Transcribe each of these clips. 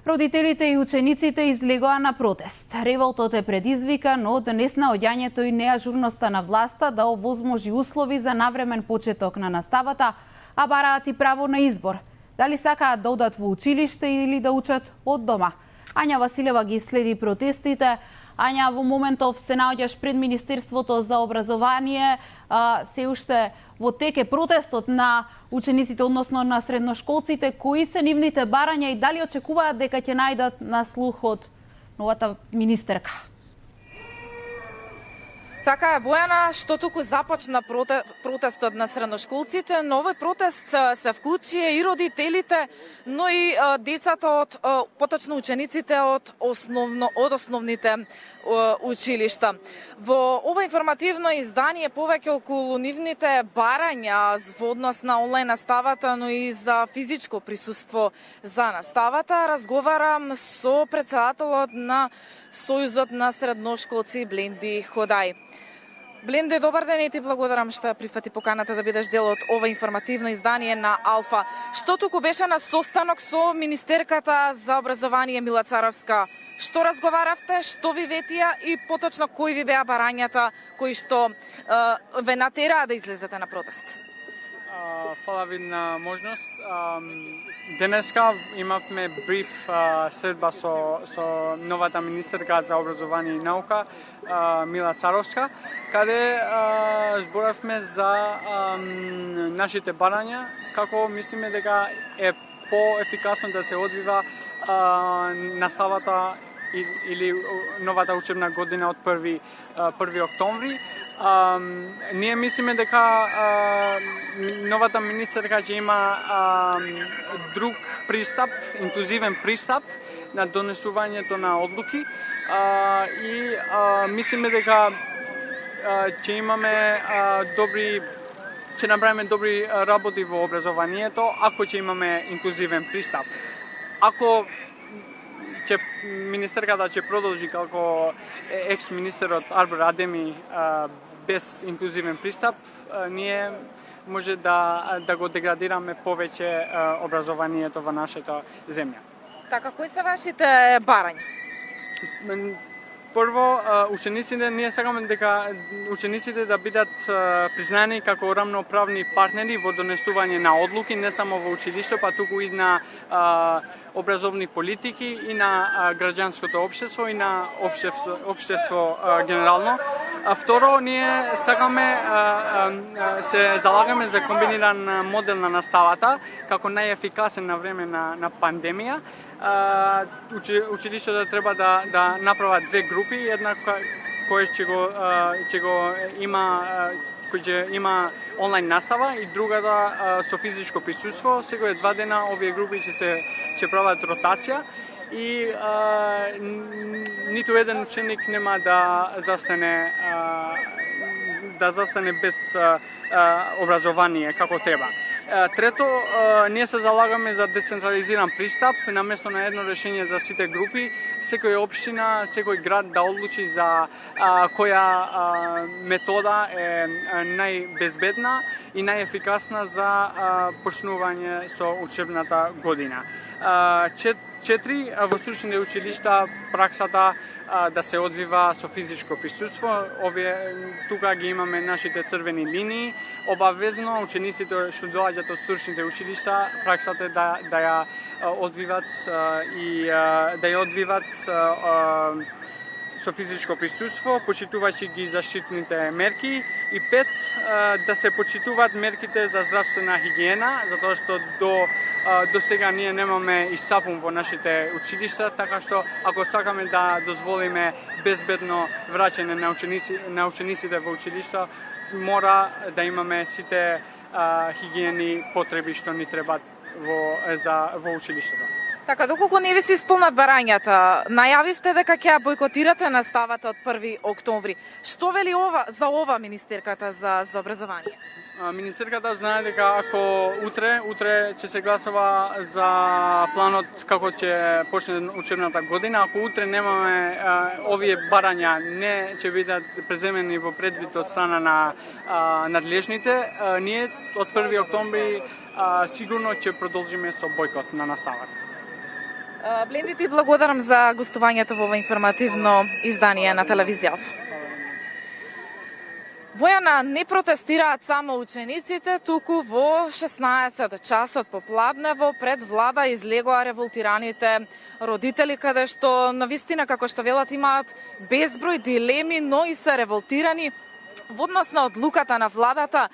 Родителите и учениците излегоа на протест. Револтот е предизвикан од неснаоѓањето и неажурноста на власта да овозможи услови за навремен почеток на наставата, а бараат и право на избор. Дали сакаат да одат во училиште или да учат од дома? Ања Василева ги следи протестите. Ања, во моментов се наоѓаш пред Министерството за образование, се уште во тек е протестот на учениците, односно на средношколците. Кои се нивните барања и дали очекуваат дека ќе најдат на слух од новата министерка? Така е, Бојана, што туку започна протестот на средношколците, но овој протест се вклучи и родителите, но и децата поточно учениците од основните училишта. Во ова информативно издание повеќе околу нивните барања во однос на онлайн наставата, но и за физичко присуство за наставата, разговарам со претседателот на Сојузот на средношколци Бленди Ходај. Бленде, добар ден и ти благодарам што прифати поканата да бидеш дел од ова информативно издание на Алфа. Што туку беше на состанок со министерката за образование Мила Царовска? Што разговаравте, што ви ветија и поточно кои ви беа барањата кои што ве натераа да излезете на протест? Фала ви на можност. Денеска имавме бриф средба со новата министерка за образование и наука Мила Царовска, каде зборавме за нашите барања, како мислиме дека е поефикасно да се одвива наставата или новата учебна година од 1 октомври. Ние мислиме дека новата министерка ќе има друг пристап, инклузивен пристап на донесувањето на одлуки и мислиме дека ќе имаме ќе направиме добри работи во образованието ако ќе имаме инклузивен пристап. Ако министерката ќе продолжи како екс-министерот Арбер Адеми без инклузивен пристап, ние може да го деградираме повеќе образованието во нашата земја. Така, кои се вашите барања? Прво, учениците, ние сакаме дека учениците да бидат признани како рамноправни партнери во донесување на одлуки, не само во училиште, па туку и на образовни политики, и на граѓанското општество, и на општество генерално. Второ, ние сакаме, се залагаме за комбиниран модел на наставата, како најефикасен на време на пандемија. Училиштата треба да направат две групи, една која ќе има онлайн настава и другата со физичко присуство. Секој 2 дена овие групи ќе прават ротација и ниту еден ученик нема да застане без образование како треба. Трето, ние се залагаме за децентрализиран пристап, наместо на едно решение за сите групи, секој општина, секој град да одлучи за која метода е најбезбедна и најефикасна за почнување со учебната година. 4. Во стручните училишта праксата да се одвива со физичко присуство. Тука ги имаме нашите црвени линии. Обавезно учениците што доаѓаат од стручните училишта, праксата е да ја одвиват и да ја одвиват со физичко присуство, почитувачи ги заштитните мерки. И 5. Да се почитуваат мерките за здравствена хигиена, затоа што до сега ние немаме и сапун во нашите училишта, така што ако сакаме да дозволиме безбедно враќање на учениците во училишта, мора да имаме сите хигиени потреби што ни требаат во училиштето. Така, доколку не ви се исполнат барањата, најавивте дека ќе бойкотирате наставата од 1 октомври. Што вели за ова министерката за образование? Министерката знае дека ако утре ќе се гласува за планот како ќе почне учебната година, ако утре немаме овие барања не ќе бидат преземени во предвид од страна на надлежните, ние од 1 октомври сигурно ќе продолжиме со бојкот на наставата. Бленди, ти благодарам за гостувањето во ова информативно издание на телевизија. Бојана, не протестираат само учениците, туку во 16 часот попладнево пред влада излегоа револтираните родители, каде што навистина, како што велат, имаат безброј дилеми, но и се револтирани во однос на одлуката на владата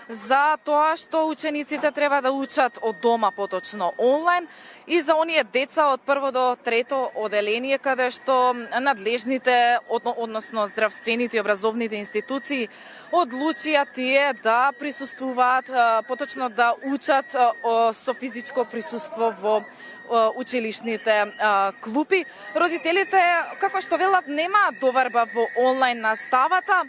за тоа што учениците треба да учат од дома, поточно онлайн, и за оние деца од прво до трето оделение, каде што надлежните, односно здравствените и образовните институции одлучија тие да присуствуваат, поточно да учат со физичко присуство во училишните клупи. Родителите, како што велат, немаат доверба во онлайн наставата,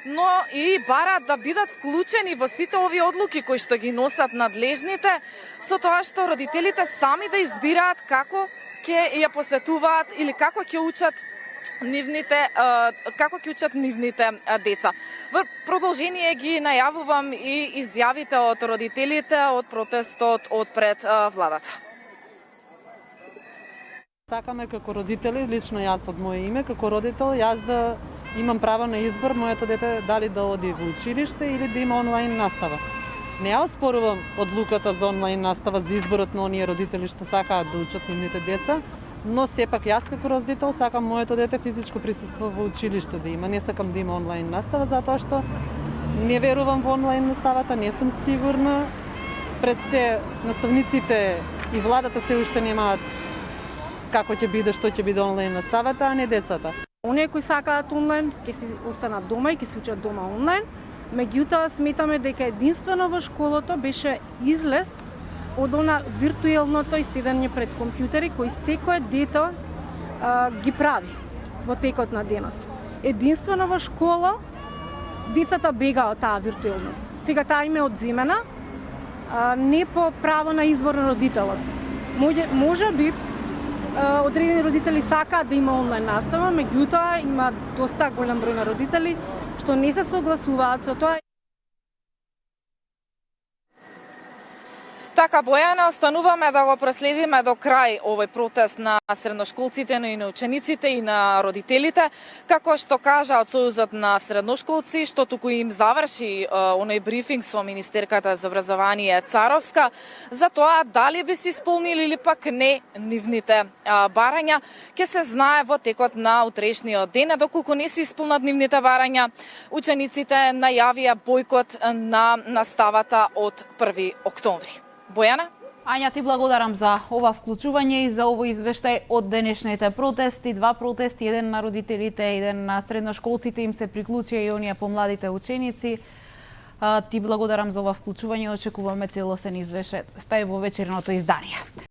но и бараат да бидат вклучени во сите овие одлуки кои што ги носат надлежните, со тоа што родителите сами да избираат како ќе ја посетуваат или како ќе учат нивните деца. Во продолжение ги најавувам и изјавите од родителите од протестот од пред владата. Сакаме како родители, лично јас од моје име, како родител, јас да имам право на избор моето дете дали да оди во училиште или да има онлайн настава. Не ја оспорувам одлуката за онлайн настава, за изборот на оние родители што сакаат да учат нивните деца, но сепак јас како родител сакам моето дете физичко присуство во училиште да има. Не сакам да има онлайн настава затоа што не верувам во онлайн наставата, не сум сигурна. Пред се наставниците и владата се уште немаат како ќе биде, што ќе биде онлайн наставата, а не децата. Оние кои сакаат онлайн, ќе си останат дома и ќе се учат дома онлайн. Меѓутоа, сметаме дека единствено во школото беше излез од она виртуелното и седење пред компјутери кои секое дете ги прави во текот на денот. Единствено во школа децата бегаа од таа виртуелност. Сега таа им е одземена, не по право на избор на родителот. Може би одредени родители сакаат да има онлайн настава, меѓутоа има доста голем број на родители што не се согласуваат со тоа. Така, Бојана, остануваме да го проследиме до крај овој протест на средношколците, но и на учениците и на родителите. Како што кажа од Сојузот на средношколци, што туку им заврши оној брифинг со министерката за образование Царовска, за тоа дали би се исполнили или пак не нивните барања, ќе се знае во текот на утрешниот ден. Доколку не се исполнат нивните барања, учениците најавија бојкот на наставата од 1 октомври. Бојана? Ања, ти благодарам за ова вклучување и за овој извештај од денешните протести. 2 протести, еден на родителите, еден на средношколците, им се приклучија и оние помладите ученици. Ти благодарам за ова вклучување, очекуваме целосен извештај во вечерното издание.